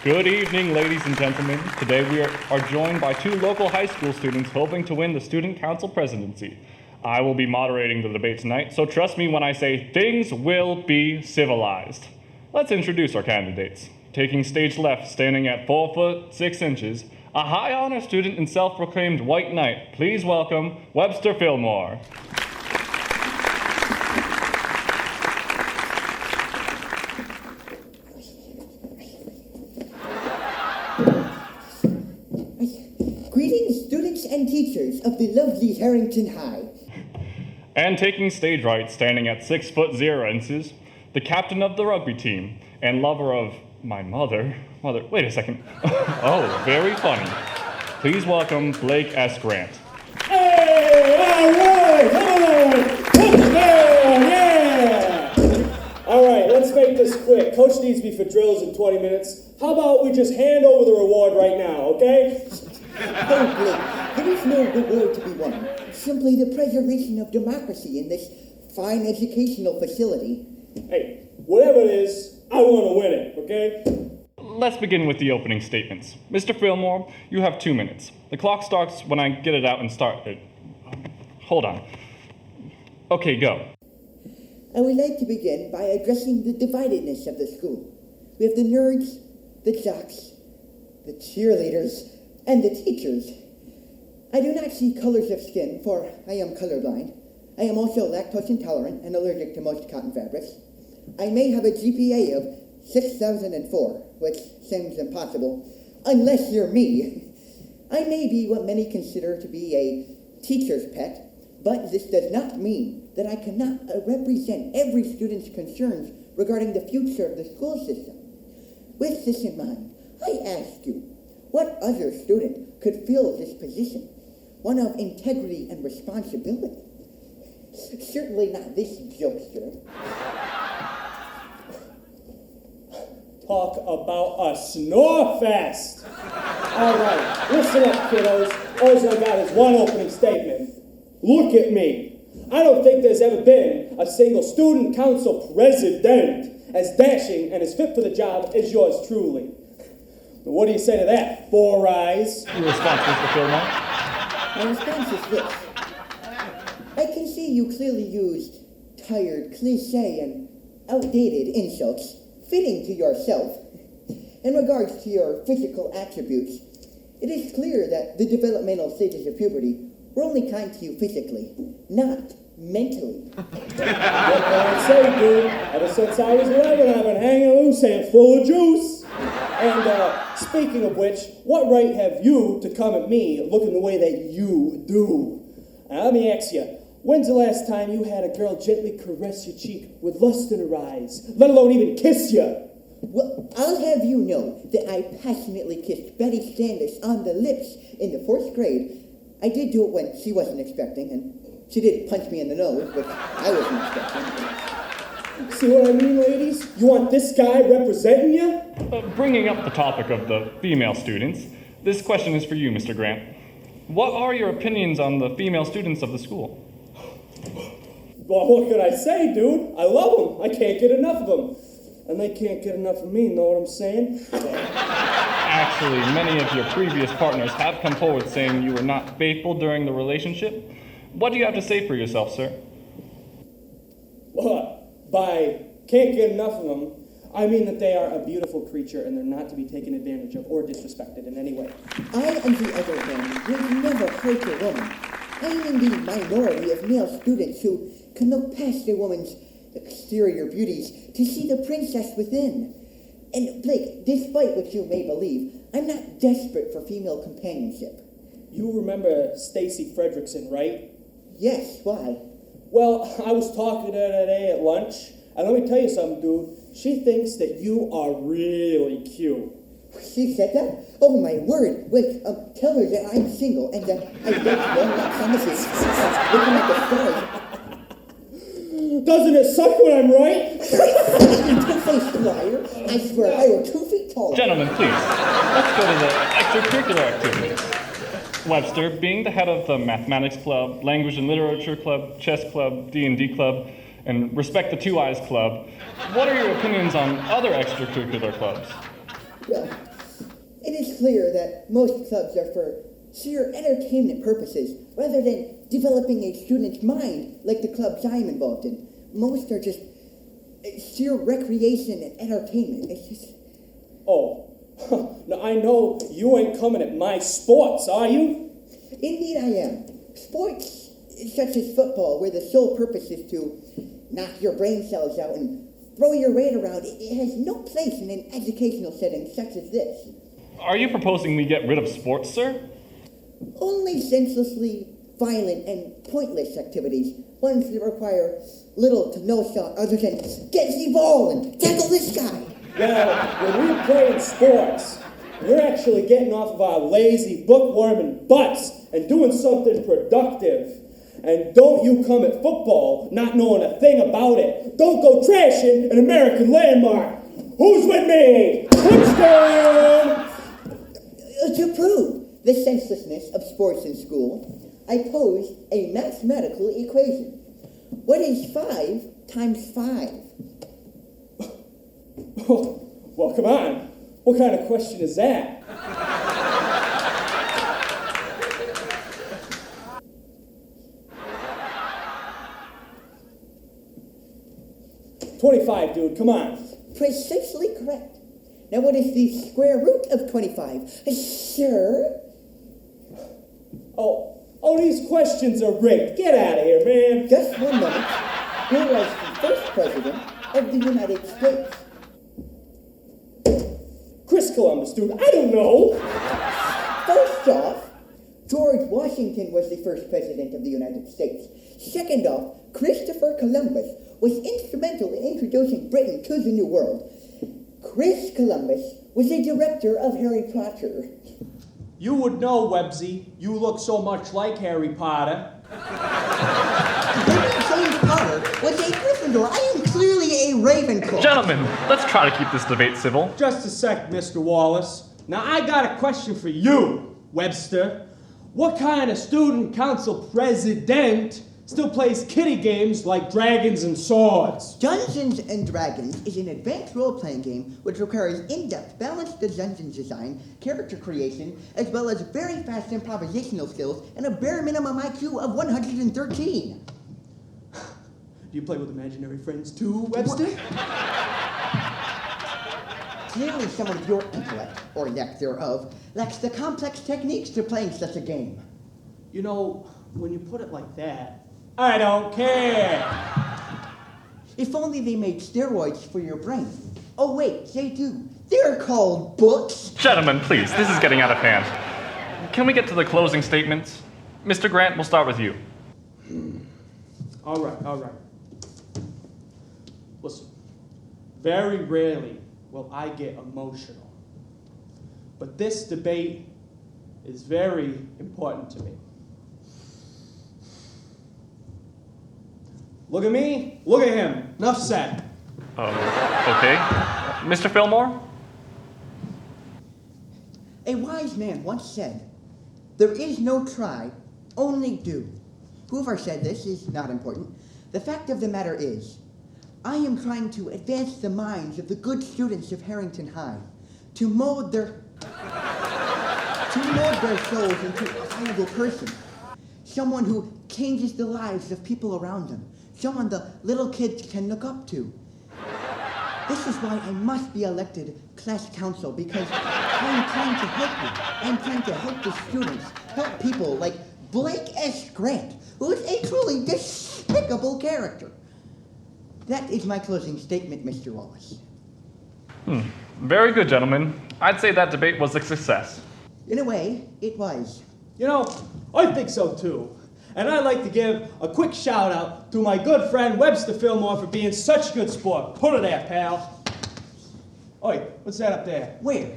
Good evening, ladies and gentlemen. Today we are joined by two local high school students hoping to win the student council presidency. I will be moderating the debate tonight, so trust me when I say things will be civilized. Let's introduce our candidates. Taking stage left, standing at 4 foot 6 inches, a high honor student and self-proclaimed white knight. Please welcome Webster Fillmore. Greetings, students and teachers of the lovely Harrington High. And taking stage right, standing at 6 foot 0 inches, the captain of the rugby team and lover of my mother, wait a second. Oh, very funny. Please welcome Blake S. Grant. Hey, all right, touchdown, yeah! All right, let's make this quick. Coach needs me for drills in 20 minutes. How about we just hand over the reward right now, okay? Oh, Blake, there is no reward to be won. Simply the preservation of democracy in this fine educational facility. Hey, whatever it is, I want to win it, okay? Let's begin with the opening statements. Mr. Fillmore, you have 2 minutes. The clock starts when I get it out and start it. Hold on. Okay, go. I would like to begin by addressing the dividedness of the school. We have the nerds, the jocks, the cheerleaders, and the teachers. I do not see colors of skin, for I am colorblind. I am also lactose intolerant and allergic to most cotton fabrics. I may have a GPA of 6,004, which seems impossible, unless you're me. I may be what many consider to be a teacher's pet, but this does not mean that I cannot represent every student's concerns regarding the future of the school system. With this in mind, I ask you, what other student could fill this position? One of integrity and responsibility. Certainly not this jokester. Talk about a snore fest. All right, listen up, kiddos. All I got is one opening statement. Look at me. I don't think there's ever been a single student council president as dashing and as fit for the job as yours truly. What do you say to that, Four Eyes? Your response, Mr. Fillmore? My response is this. I can see you clearly used tired, cliché, and outdated insults fitting to yourself. In regards to your physical attributes, it is clear that the developmental stages of puberty were only kind to you physically, not mentally. What can I say, dude? Ever since I was 11, I've been hanging loose and full of juice. And speaking of which, what right have you to come at me looking the way that you do? Now, let me ask you, when's the last time you had a girl gently caress your cheek with lust in her eyes, let alone even kiss you? Well, I'll have you know that I passionately kissed Betty Standish on the lips in the 4th grade. I did do it when she wasn't expecting, and she did punch me in the nose, which I wasn't expecting. See what I mean, ladies? You want this guy representing you? Bringing up the topic of the female students, this question is for you, Mr. Grant. What are your opinions on the female students of the school? Well, what could I say, dude? I love them. I can't get enough of them. And they can't get enough of me, know what I'm saying? Actually, many of your previous partners have come forward saying you were not faithful during the relationship. What do you have to say for yourself, sir? Well, by can't get enough of them, I mean that they are a beautiful creature and they're not to be taken advantage of or disrespected in any way. I, on the other hand, will never hurt a woman. I am in the minority of male students who can look past a woman's exterior beauties to see the princess within. And Blake, despite what you may believe, I'm not desperate for female companionship. You remember Stacy Fredrickson, right? Yes, why? Well, I was talking to her today at lunch, and let me tell you something, dude. She thinks that you are really cute. She said that? Oh, my word. Wait, tell her that I'm single and that I don't want promises. Looking at the stars. Doesn't it suck when I'm right? You two-faced liar. I swear I were 2 feet tall. Gentlemen, please, let's go to the extracurricular activities. Webster, being the head of the mathematics club, language and literature club, chess club, D&D club, and Respect the Two Eyes club, what are your opinions on other extracurricular clubs? Well, It is clear that most clubs are for sheer entertainment purposes rather than developing a student's mind like the clubs I'm involved in. Most are just sheer recreation and entertainment. It's just... Oh, now I know you ain't coming at my sports, are you? Indeed I am. Sports such as football, where the sole purpose is to knock your brain cells out and throw your weight around, it has no place in an educational setting such as this. Are you proposing we get rid of sports, sir? Only senselessly violent and pointless activities, ones that require little to no thought other than get the ball and tackle this guy. Well, when we're playing sports, we're actually getting off of our lazy, bookworming butts and doing something productive. And don't you come at football not knowing a thing about it. Don't go trashing an American landmark. Who's with me? Touchdown! To prove the senselessness of sports in school, I pose a mathematical equation. What is 5 times 5? Well, come on. What kind of question is that? 25, dude, come on. Precisely correct. Now what is the square root of 25? Sir? Oh, these questions are rigged. Get out of here, man. Just one moment. Who was the first president of the United States? Chris Columbus, dude, I don't know. First off, George Washington was the first president of the United States. Second off, Christopher Columbus was instrumental in introducing Britain to the New World. Chris Columbus was a director of Harry Potter. You would know, Websy. You look so much like Harry Potter. James Potter was a Gryffindor. I am clearly a Ravenclaw. Gentlemen, let's try to keep this debate civil. Just a sec, Mr. Wallace. Now, I got a question for you, Webster. What kind of student council president still plays kiddie games like Dragons and Swords? Dungeons and Dragons is an advanced role-playing game which requires in-depth, balanced dungeon design, character creation, as well as very fast improvisational skills and a bare minimum IQ of 113. Do you play with imaginary friends too, Webster? Clearly someone of your intellect, or lack thereof, lacks the complex techniques to playing such a game. You know, when you put it like that, I don't care. If only they made steroids for your brain. Oh wait, they do. They're called books. Gentlemen, please, this is getting out of hand. Can we get to the closing statements? Mr. Grant, we'll start with you. All right. Listen, very rarely will I get emotional, but this debate is very important to me. Look at me, look at him. Enough said. Okay. Mr. Fillmore? A wise man once said, "There is no try, only do." Whoever said this is not important. The fact of the matter is, I am trying to advance the minds of the good students of Harrington High, to mold their souls into a viable person. Someone who changes the lives of people around them. Someone the little kids can look up to. This is why I must be elected class council, because I'm trying to help you. I'm trying to help the students, help people like Blake S. Grant, who is a truly despicable character. That is my closing statement, Mr. Wallace. Very good, gentlemen. I'd say that debate was a success. In a way, it was. You know, I think so too. And I'd like to give a quick shout out to my good friend Webster Fillmore for being such a good sport. Put it there, pal. Oi, what's that up there? Where?